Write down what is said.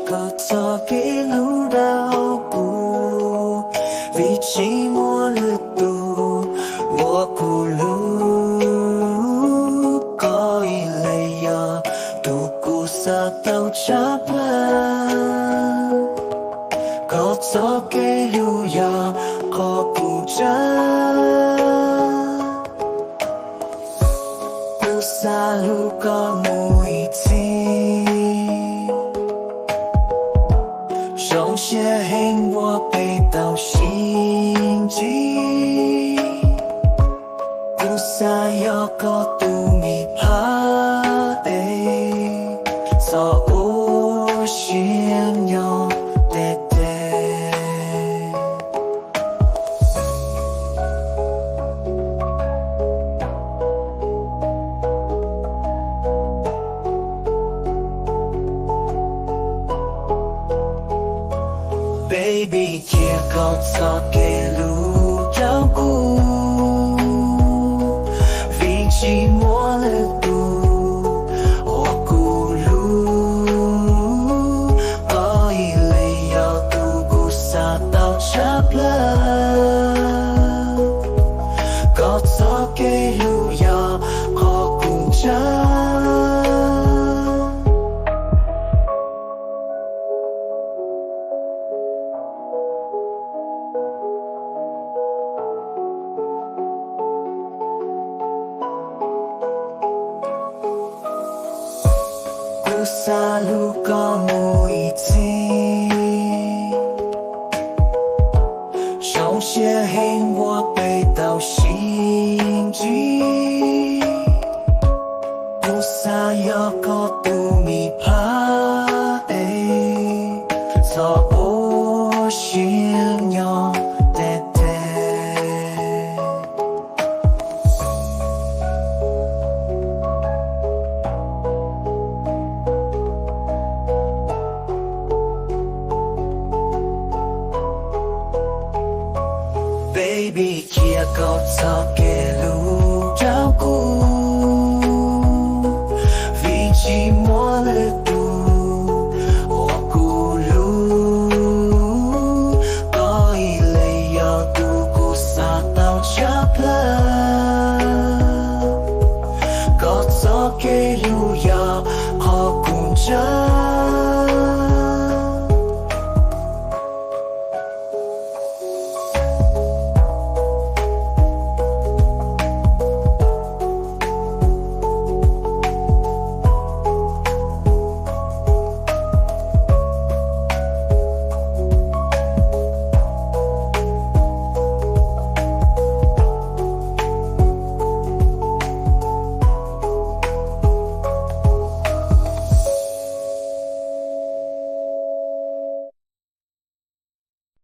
có cho kỹ lưu đau buồn vì chỉ muốn lướt tù mùa phù lưu có ý lấy giờ tù cụ sa tao chấp có cho kỹ lưu giờ có phụ trách不洒路过每一天，手写黑我背到心机，不洒有个度米怕的，做我心有的的。Baby 结构早给路照顾，vì chỉ muốn lướt tù我孤路，có ý lấy要度过啥到chấp了，có早给路要好工作。不洒路过每一天，手写黑我背到心机，不洒有个度米怕的，做我心有的的。Baby 结构早给